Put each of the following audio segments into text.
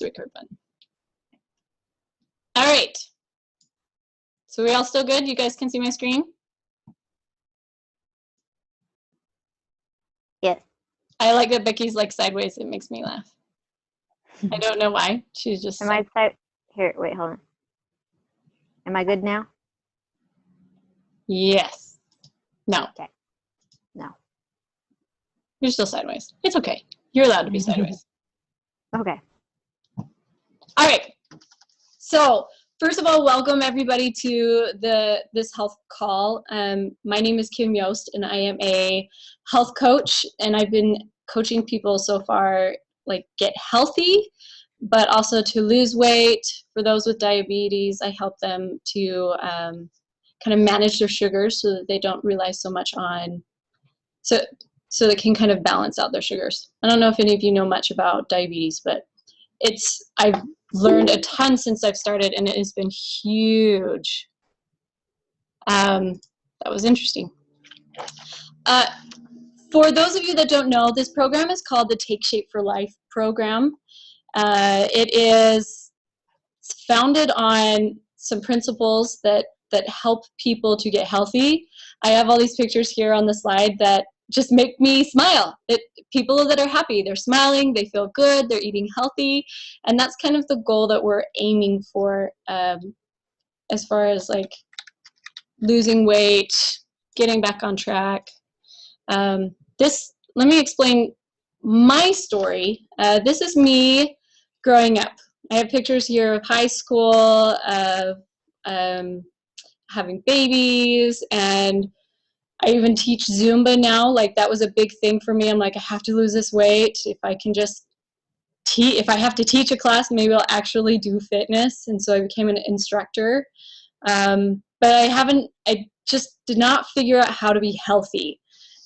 the record button. All right. So we all still good? You guys can see my screen? Yes. I like that Becky's like sideways. It makes me laugh. I don't know why. She's just. Am I side? Here, wait, hold on. Am I good now? Yes. No. Okay. No. You're still sideways. It's okay. You're allowed to be sideways. Okay. All right. So first of all, welcome everybody to this health call. My name is Kim Yost, and I am a health coach, and I've been coaching people so far, like get healthy, but also to lose weight. For those with diabetes, I help them to kind of manage their sugars so that they don't rely so much on, so they can kind of balance out their sugars. I don't know if any of you know much about diabetes, but I've learned a ton since I've started, and it has been huge. That was interesting. For those of you that don't know, this program is called the Take Shape for Life program. It is founded on some principles that help people to get healthy. I have all these pictures here on the slide that just make me smile. People that are happy, they're smiling, they feel good, they're eating healthy, and that's kind of the goal that we're aiming for as far as like losing weight, getting back on track. Let me explain my story. This is me growing up. I have pictures here of high school, of having babies, and I even teach Zumba now. Like that was a big thing for me. I'm like, I have to lose this weight. If I can just if I have to teach a class, maybe I'll actually do fitness. And so I became an instructor. But I just did not figure out how to be healthy.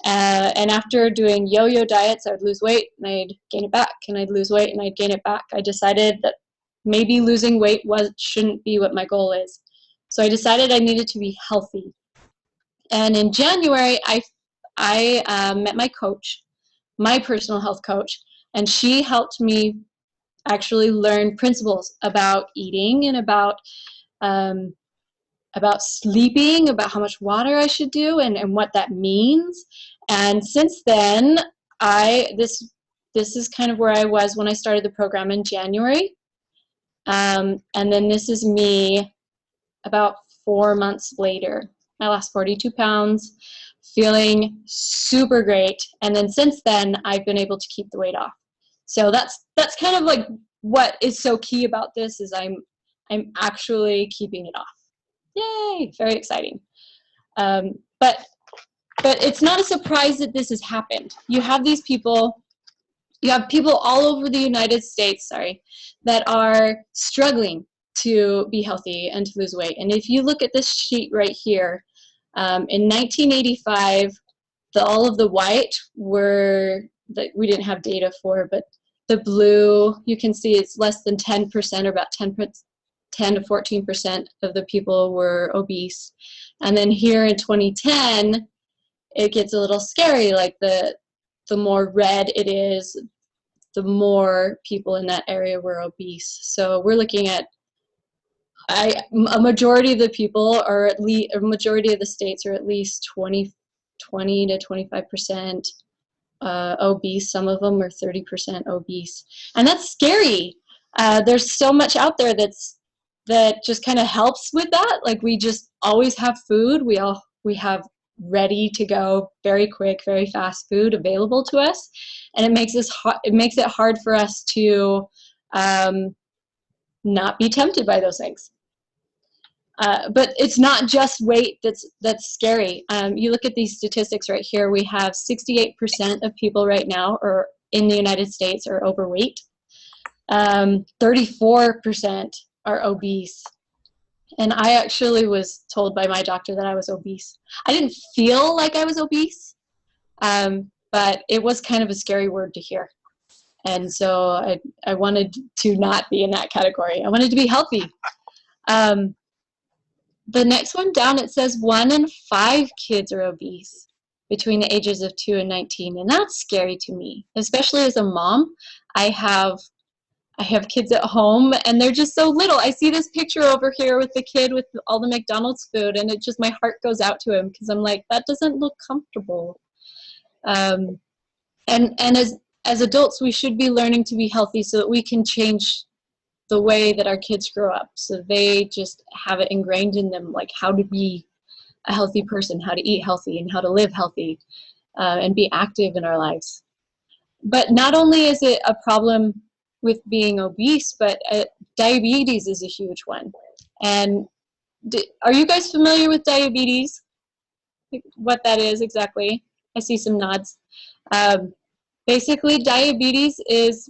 And after doing yo-yo diets, I would lose weight and I'd gain it back, and I'd lose weight and I'd gain it back. I decided that maybe losing weight shouldn't be what my goal is. So I decided I needed to be healthy. And in January, I met my coach, my personal health coach, and she helped me actually learn principles about eating and about sleeping, about how much water I should do, and what that means. And since then, this is kind of where I was when I started the program in January. And then this is me about 4 months later. I lost 42 pounds, feeling super great. And then since then, I've been able to keep the weight off. So that's kind of like what is so key about this is I'm actually keeping it off. Yay, very exciting. But it's not a surprise that this has happened. You have people all over the United States, that are struggling to be healthy and to lose weight. And if you look at this sheet right here, in 1985, all of the white were that we didn't have data for, but the blue, you can see it's less than 10%, or about 10 to 14% of the people were obese. And then here in 2010, it gets a little scary. Like the more red it is, the more people in that area were obese. So we're looking at a majority of the people, or at least a majority of the states, are at least 20 to 25% obese. Some of them are 30% obese, and that's scary. There's so much out there that just kind of helps with that. Like we just always have food. We have ready to go, very quick, very fast food available to us, and it makes it hard for us to not be tempted by those things. But it's not just weight that's scary. You look at these statistics right here. We have 68% of people right now are in the United States are overweight. 34% are obese. And I actually was told by my doctor that I was obese. I didn't feel like I was obese, but it was kind of a scary word to hear. And so I wanted to not be in that category. I wanted to be healthy. The next one down, it says 1 in 5 kids are obese between the ages of 2 and 19. And that's scary to me, especially as a mom. I have I have kids at home and they're just so little. I see this picture over here with the kid with all the McDonald's food, and it just, my heart goes out to him because I'm like, that doesn't look comfortable. And as adults, we should be learning to be healthy so that we can change the way that our kids grow up. So they just have it ingrained in them, like how to be a healthy person, how to eat healthy, and how to live healthy, and be active in our lives. But not only is it a problem with being obese, but diabetes is a huge one. And are you guys familiar with diabetes? What that is exactly? I see some nods. Basically, diabetes is,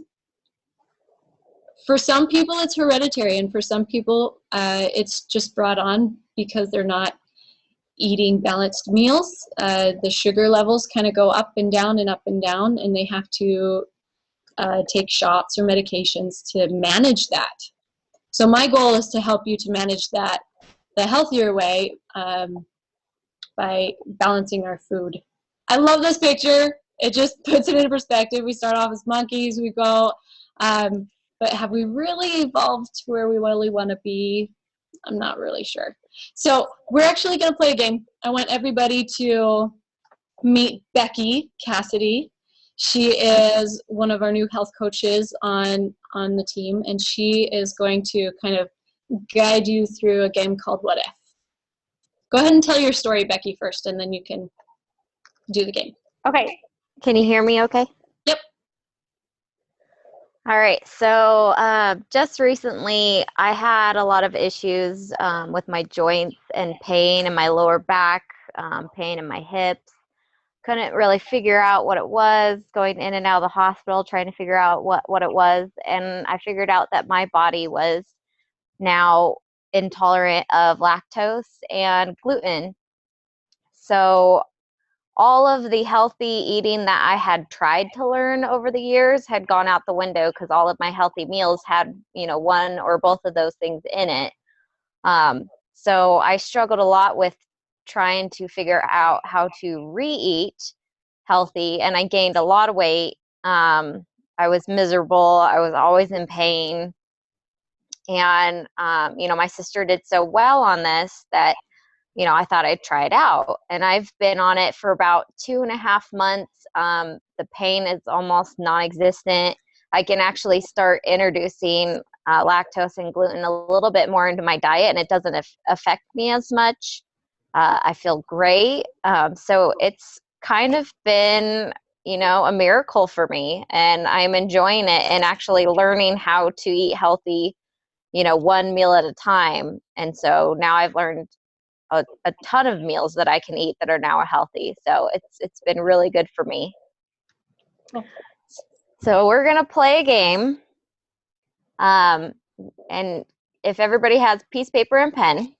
for some people, it's hereditary, and for some people, it's just brought on because they're not eating balanced meals. The sugar levels kind of go up and down and up and down, and they have to take shots or medications to manage that. So my goal is to help you to manage that the healthier way, by balancing our food. I love this picture. It just puts it into perspective. We start off as monkeys, we go, but have we really evolved to where we really want to be? I'm not really sure. So we're actually going to play a game. I want everybody to meet Becky Cassidy. She is one of our new health coaches on the team, and she is going to kind of guide you through a game called What If. Go ahead and tell your story, Becky, first, and then you can do the game. Okay. Can you hear me okay? Yep. All right. So just recently, I had a lot of issues with my joints and pain in my lower back, pain in my hips. Couldn't really figure out what it was, going in and out of the hospital, trying to figure out what it was. And I figured out that my body was now intolerant of lactose and gluten. So all of the healthy eating that I had tried to learn over the years had gone out the window because all of my healthy meals had, one or both of those things in it. So I struggled a lot with trying to figure out how to re-eat healthy, and I gained a lot of weight. I was miserable. I was always in pain. And, my sister did so well on this that, I thought I'd try it out. And I've been on it for about 2.5 months. The pain is almost non-existent. I can actually start introducing lactose and gluten a little bit more into my diet, and it doesn't affect me as much. I feel great. So it's kind of been, a miracle for me, and I'm enjoying it and actually learning how to eat healthy, one meal at a time. And so now I've learned a ton of meals that I can eat that are now healthy. So it's been really good for me. So we're going to play a game. And if everybody has piece, paper, and pen,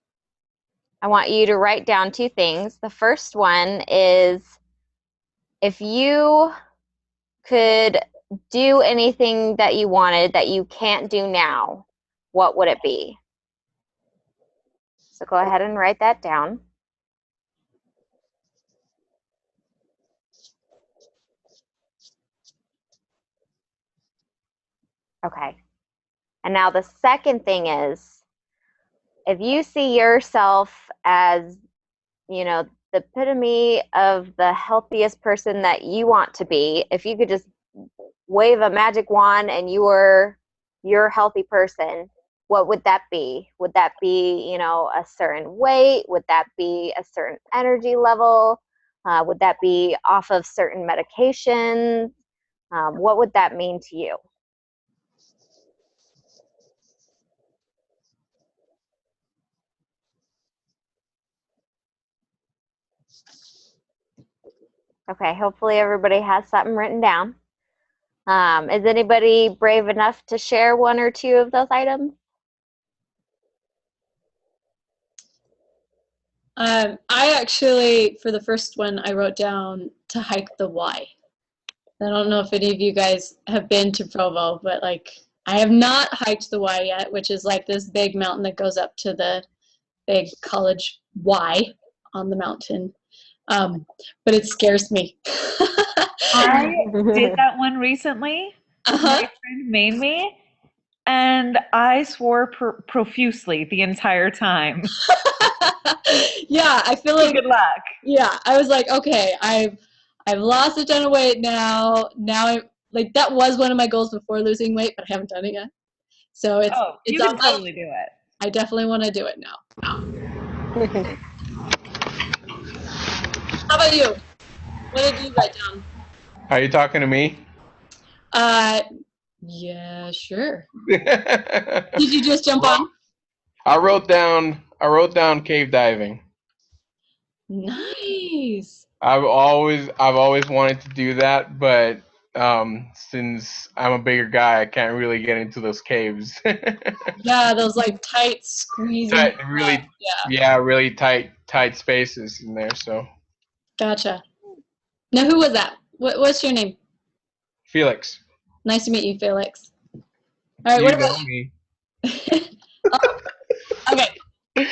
I want you to write down 2 things. The first one is, if you could do anything that you wanted that you can't do now, what would it be? So go ahead and write that down. Okay. And now the second thing is, if you see yourself as, the epitome of the healthiest person that you want to be, if you could just wave a magic wand and you're a healthy person, what would that be? Would that be, a certain weight? Would that be a certain energy level? Would that be off of certain medications? What would that mean to you? Okay, hopefully everybody has something written down. Is anybody brave enough to share 1 or 2 of those items? I actually, for the first one, I wrote down to hike the Y. I don't know if any of you guys have been to Provo, but I have not hiked the Y yet, which is like this big mountain that goes up to the big college Y on the mountain. But it scares me. I did that one recently. My friend made me, and I swore profusely the entire time. Yeah, I feel So like good luck. yeah, I was like, okay, I've lost a ton of weight now. Now I like that was one of my goals before losing weight, but I haven't done it yet. So it's Oh, it's you on can my totally do it. I definitely want to do it now. How about you? What did you write down? Are you talking to me? Uh, yeah, sure. Well, Did you just jump on? I wrote down cave diving. Nice. I've always wanted to do that, but since I'm a bigger guy, I can't really get into those caves. Yeah, those like tight squeezing. Tight, really, Yeah, yeah, really tight spaces in there. So gotcha. Now, who was that? What's your name? Felix, Nice to meet you, Felix. All right, what you about know me. oh, okay.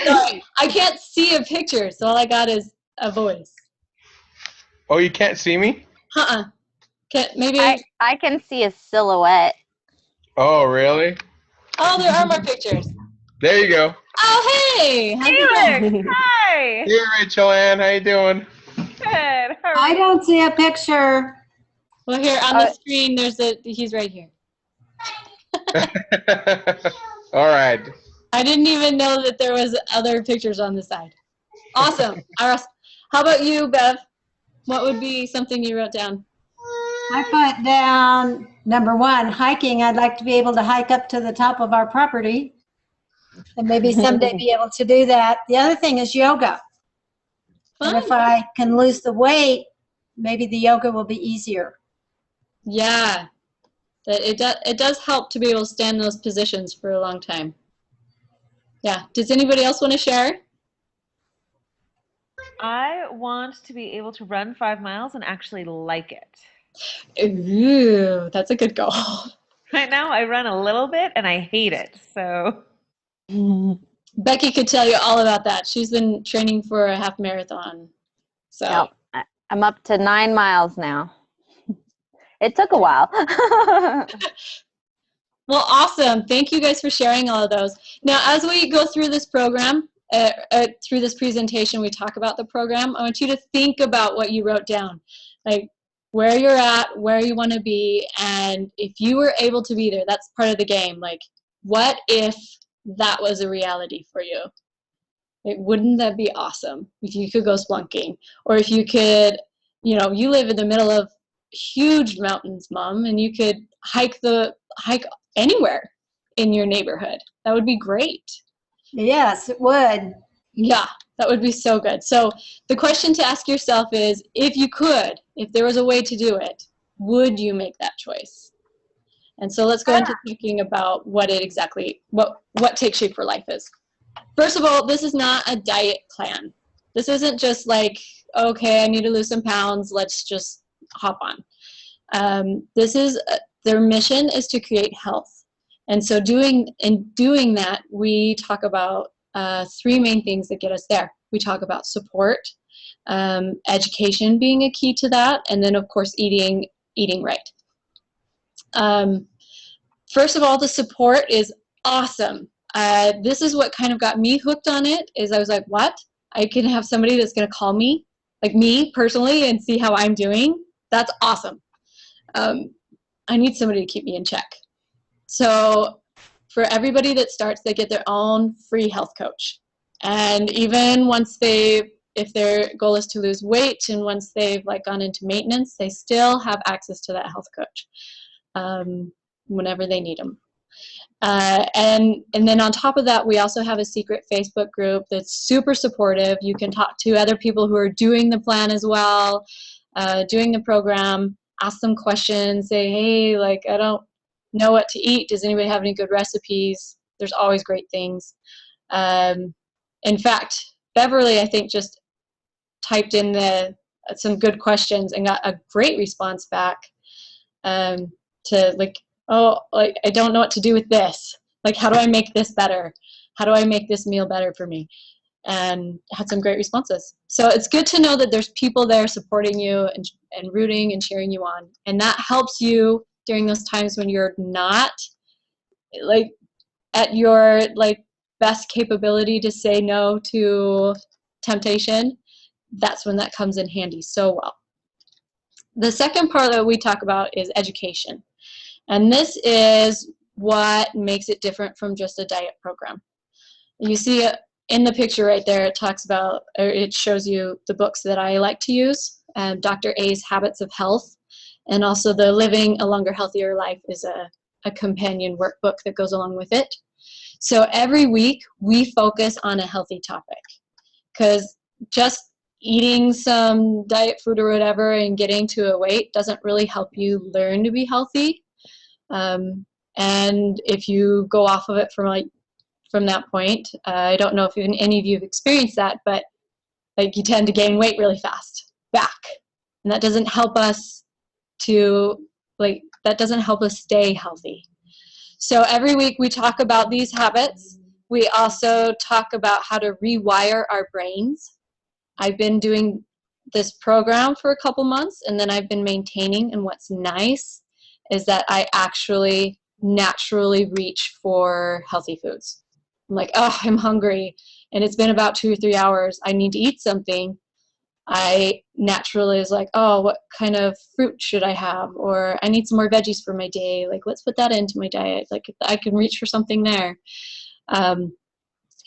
Sorry, I can't see a picture, so all I got is a voice. Oh, you can't see me? Maybe. I can see a silhouette. Oh, really? Oh, there are more pictures. There you go. Oh, hey. How's it going? Felix, hi. Hey, Rachel Ann, how you doing? Good. How are I you? don't see a picture. Well, here on the screen, he's right here. All right. I didn't even know that there was other pictures on the side. Awesome. How about you, Bev? What would be something you wrote down? I put down number 1, hiking. I'd like to be able to hike up to the top of our property and maybe someday be able to do that. The other thing is yoga. Fun. And if I can lose the weight, maybe the yoga will be easier. Yeah, it does help to be able to stand in those positions for a long time. Yeah. Does anybody else want to share? I want to be able to run 5 miles and actually like it. Ooh, that's a good goal. Right now, I run a little bit and I hate it. So, Becky could tell you all about that. She's been training for a half marathon. So. Yep. I'm up to 9 miles now. It took a while. Well, awesome. Thank you guys for sharing all of those. Now, as we go through this program, through this presentation, we talk about the program. I want you to think about what you wrote down, like where you're at, where you want to be, and if you were able to be there, that's part of the game. Like, what if that was a reality for you? Like, wouldn't that be awesome if you could go splunking? Or if you could, you live in the middle of huge mountains, Mom, and you could hike anywhere in your neighborhood. That would be great. Yes, it would. Yeah, that would be so good. So the question to ask yourself is, if there was a way to do it, would you make that choice? And so let's go into thinking about what Take Shape for Life is. First of all, this is not a diet plan. This isn't just like, okay, I need to lose some pounds, let's just hop on. Their mission is to create health. And so doing that, we talk about 3 main things that get us there. We talk about support, education being a key to that, and then of course eating right. First of all, the support is awesome. This is what kind of got me hooked on it, is I was like, what? I can have somebody that's going to call me, like me personally, and see how I'm doing. That's awesome. I need somebody to keep me in check. So for everybody that starts, they get their own free health coach. And even if their goal is to lose weight and once they've gone into maintenance, they still have access to that health coach whenever they need them. And then on top of that, we also have a secret Facebook group that's super supportive. You can talk to other people who are doing the plan as well, doing the program, ask them questions, say, hey, I don't know what to eat. Does anybody have any good recipes? There's always great things. In fact, Beverly, I think, just typed in some good questions and got a great response back to I don't know what to do with this. How do I make this better? How do I make this meal better for me? And had some great responses. So it's good to know that there's people there supporting you and rooting and cheering you on. And that helps you during those times when you're not like at your like best capability to say no to temptation, that's when that comes in handy so well. The second part that we talk about is education. And this is what makes it different from just a diet program. You see in the picture right there, it talks about, or it shows you the books that I like to use. Dr. A's Habits of Health, and also the Living a Longer, Healthier Life is a companion workbook that goes along with it. So every week we focus on a healthy topic, because just eating some diet food or whatever and getting to a weight doesn't really help you learn to be healthy. And if you go off of it from that point, I don't know if even any of you have experienced that, but like you tend to gain weight really fast back, and that doesn't help us stay healthy. So every week we talk about these habits. We also talk about how to rewire our brains. I've been doing this program for a couple months, and then I've been maintaining, and what's nice is that I actually naturally reach for healthy foods. I'm like, oh, I'm hungry, and it's been about 2 or 3 hours. I need to eat something. I naturally is like, oh, what kind of fruit should I have? Or I need some more veggies for my day. Like, let's put that into my diet. Like, I can reach for something there. And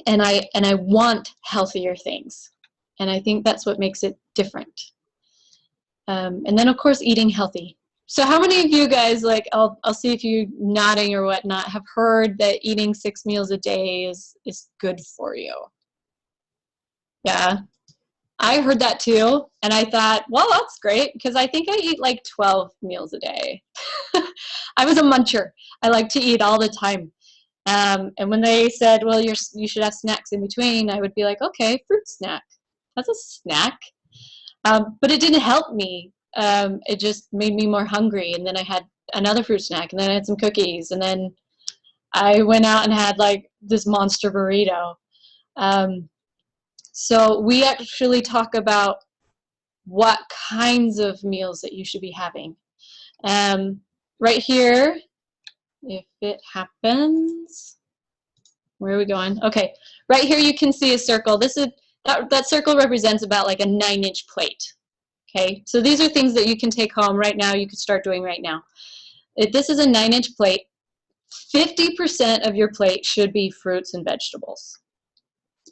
I want healthier things. And I think that's what makes it different. And then, of course, eating healthy. So how many of you guys, like, I'll see if you nodding or whatnot, have heard that eating 6 meals a day is good for you? Yeah. I heard that too, and I thought, well, that's great, because I think I eat like 12 meals a day. I was a muncher. I like to eat all the time. And when they said, well, you should have snacks in between, I would be like, okay, fruit snack. That's a snack. But it didn't help me. It just made me more hungry, and then I had another fruit snack, and then I had some cookies, and then I went out and had like this monster burrito. So we actually talk about what kinds of meals that you should be having. Right here, if it happens, where are we going? Okay, right here you can see a circle. That circle represents about like a 9-inch plate. Okay, so these are things that you can take home right now. You can start doing right now. If this is a 9-inch plate, 50% of your plate should be fruits and vegetables.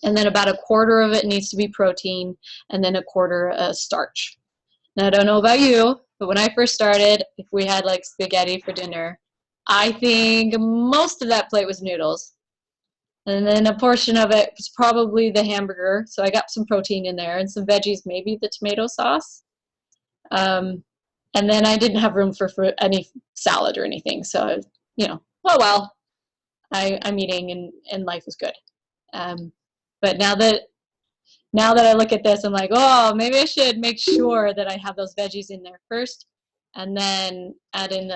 And then about 1/4 of it needs to be protein, and then 1/4 starch. Now, I don't know about you, but when I first started, if we had like spaghetti for dinner, I think most of that plate was noodles. And then a portion of it was probably the hamburger, so I got some protein in there, and some veggies, maybe the tomato sauce. And then I didn't have room for any salad or anything, so, you know, oh well, I'm eating and life is good. But now that I look at this, I'm like, oh, maybe I should make sure that I have those veggies in there first, and then add in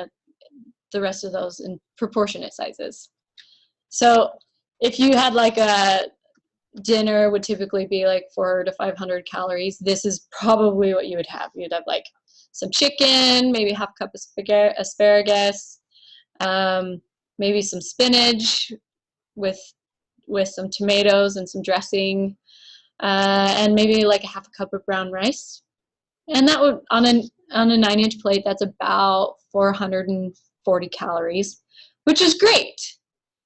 the rest of those in proportionate sizes. So if you had like a dinner would typically be like 400 to 500 calories, this is probably what you would have. You'd have like some chicken, maybe 1/2 cup of asparagus, maybe some spinach with some tomatoes and some dressing, and maybe like 1/2 cup of brown rice. And that would, on a 9-inch plate, that's about 440 calories, which is great.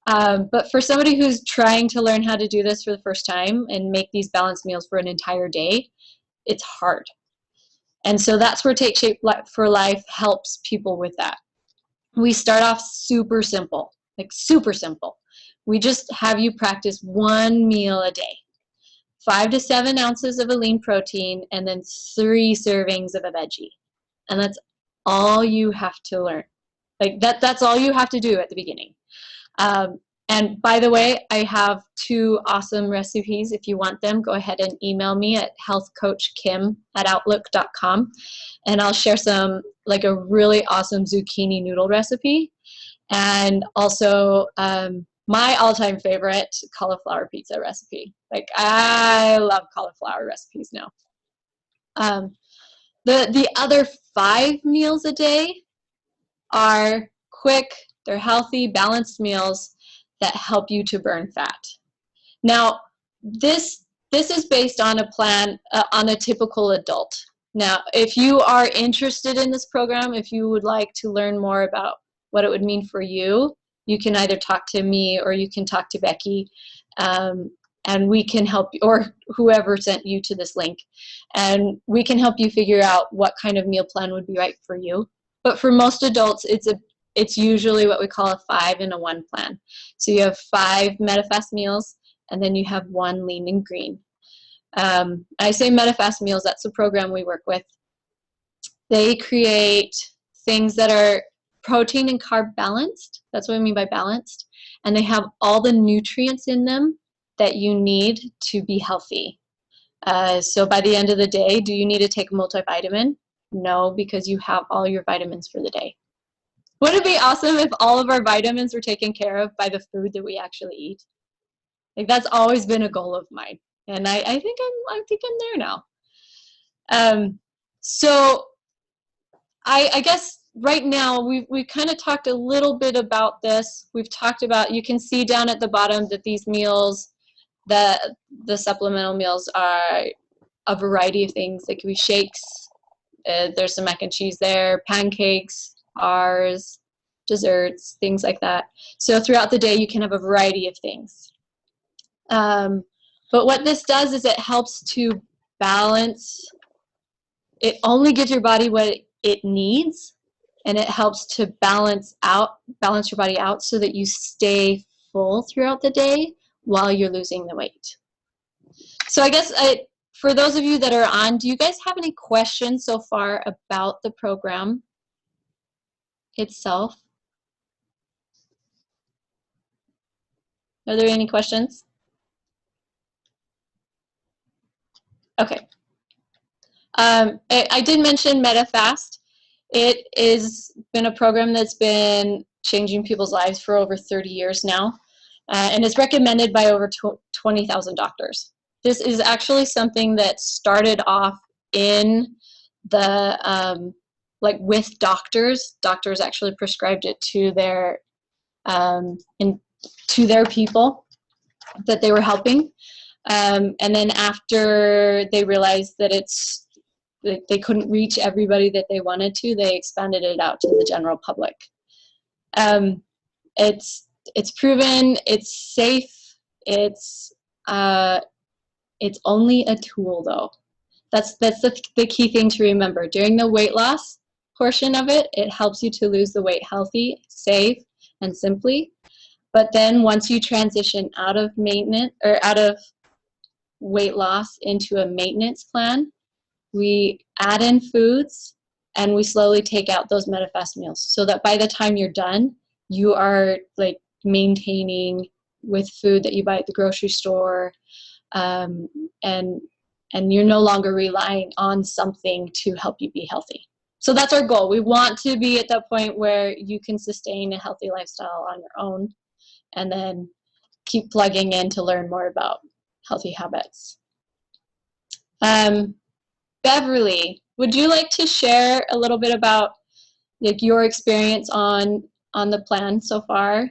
But for somebody who's trying to learn how to do this for the first time and make these balanced meals for an entire day, it's hard. And so that's where Take Shape for Life helps people with that. We start off super simple, like super simple. We just have you practice 1 meal a day, 5 to 7 ounces of a lean protein, and then 3 servings of a veggie. And that's all you have to learn. Like that's all you have to do at the beginning. And by the way, I have 2 awesome recipes. If you want them, go ahead and email me at healthcoachkim@outlook.com, and I'll share some, like a really awesome zucchini noodle recipe, and also my all-time favorite cauliflower pizza recipe. Like, I love cauliflower recipes now. The other 5 meals a day are quick, They're healthy, balanced meals that help you to burn fat. Now, this is based on a plan on a typical adult. Now, if you are interested in this program, if you would like to learn more about what it would mean for you, you can either talk to me or you can talk to Becky, and we can help you, or whoever sent you to this link, and we can help you figure out what kind of meal plan would be right for you. But for most adults, it's usually what we call a 5 in a 1 plan. So you have 5 Medifast meals, and then you have 1 lean and green. I say Medifast meals, that's the program we work with. They create things that are protein and carb balanced. That's what I mean by balanced. And they have all the nutrients in them that you need to be healthy. So by the end of the day, do you need to take a multivitamin? No, because you have all your vitamins for the day. Wouldn't it be awesome if all of our vitamins were taken care of by the food that we actually eat? Like, that's always been a goal of mine, and I think I'm there now. So I guess right now we've kind of talked a little bit about this. We've talked about, you can see down at the bottom that these meals, the supplemental meals, are a variety of things. They could be shakes. There's some mac and cheese there, pancakes, bars, desserts, things like that. So throughout the day, you can have a variety of things. But what this does is it helps to balance. It only gives your body what it needs, and it helps to balance your body out so that you stay full throughout the day while you're losing the weight. So I guess for those of you that are on, do you guys have any questions so far about the program itself? Are there any questions? Okay. I did mention Medifast. It has been a program that's been changing people's lives for over 30 years now, and it's recommended by over 20,000 doctors. This is actually something that started off in the, like with doctors. Doctors actually prescribed it to their people that they were helping. And then after they realized that they couldn't reach everybody that they wanted to, they expanded it out to the general public. It's proven, it's safe, it's only a tool though. That's the key thing to remember. During the weight loss portion of it, it helps you to lose the weight healthy, safe, and simply. But then once you transition out of maintenance or out of weight loss into a maintenance plan, we add in foods and we slowly take out those Medifast meals so that by the time you're done, you are like maintaining with food that you buy at the grocery store, and you're no longer relying on something to help you be healthy. So that's our goal. We want to be at that point where you can sustain a healthy lifestyle on your own and then keep plugging in to learn more about healthy habits. Beverly, would you like to share a little bit about like your experience on the plan so far?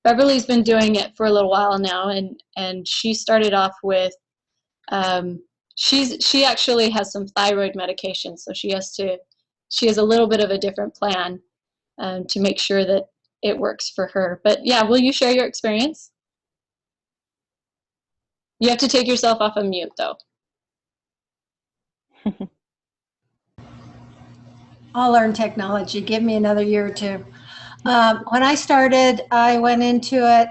Beverly's been doing it for a little while now, and she started off with she actually has some thyroid medication, so she has a little bit of a different plan to make sure that it works for her. But yeah, will you share your experience? You have to take yourself off of mute though. I'll learn technology. Give me another year or two. When I started, I went into it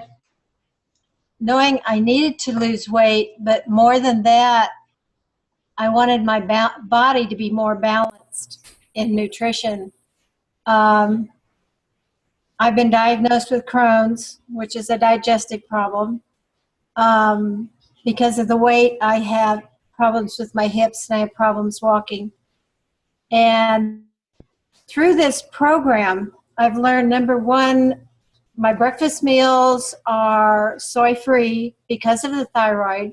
knowing I needed to lose weight, but more than that, I wanted my body to be more balanced in nutrition. I've been diagnosed with Crohn's, which is a digestive problem. Because of the weight, I have problems with my hips and I have problems walking. And through this program, I've learned, number one, my breakfast meals are soy-free because of the thyroid.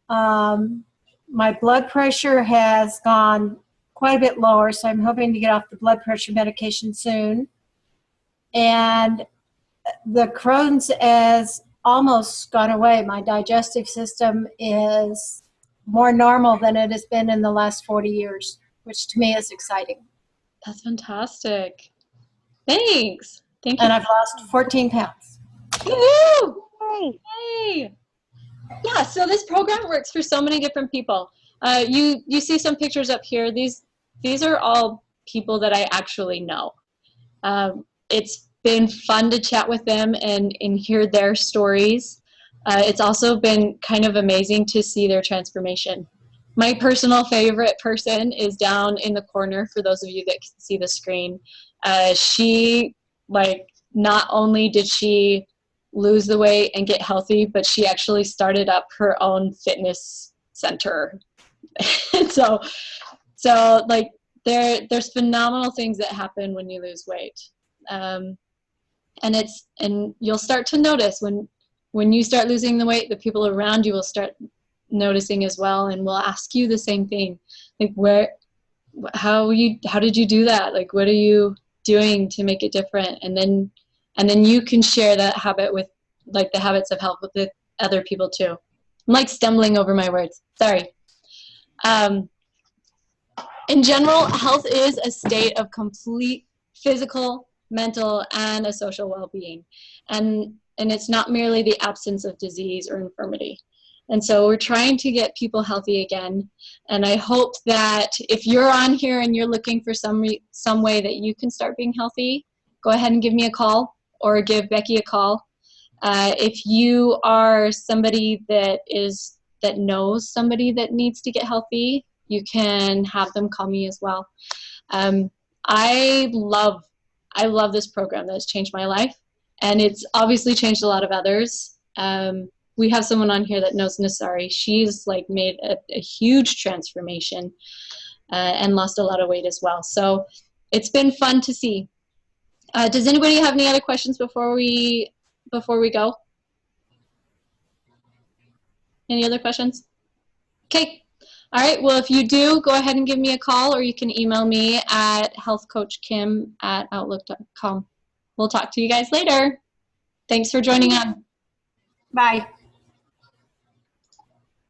My blood pressure has gone quite a bit lower, so I'm hoping to get off the blood pressure medication soon. and the Crohn's has almost gone away. My digestive system is more normal than it has been in the last 40 years, which to me is exciting. That's fantastic. Thanks. Thank you. And I've lost 14 pounds. Woo! Yay. Yay! Yeah, so this program works for so many different people. You see some pictures up here. These are all people that I actually know. It's been fun to chat with them and hear their stories. It's also been kind of amazing to see their transformation. My personal favorite person is down in the corner, for those of you that can see the screen. She, like, not only did she lose the weight and get healthy, but she actually started up her own fitness center. And so like there's phenomenal things that happen when you lose weight. And you'll start to notice when you start losing the weight, the people around you will start noticing as well, and will ask you the same thing, like, how did you do that? Like, what are you doing to make it different? And then you can share that habit with, like, the habits of health with the other people too. I'm like stumbling over my words. Sorry. In general, health is a state of complete physical, mental, and a social well-being. And it's not merely the absence of disease or infirmity. And so we're trying to get people healthy again. And I hope that if you're on here and you're looking for some way that you can start being healthy, go ahead and give me a call or give Becky a call. If you are somebody that knows somebody that needs to get healthy, you can have them call me as well. I love this program that has changed my life, and it's obviously changed a lot of others. We have someone on here that knows Nasari. She's like made a huge transformation and lost a lot of weight as well. So it's been fun to see. Does anybody have any other questions before we go? Any other questions? Okay. All right. Well, if you do, go ahead and give me a call, or you can email me at healthcoachkim@outlook.com. We'll talk to you guys later. Thanks for joining on. Bye.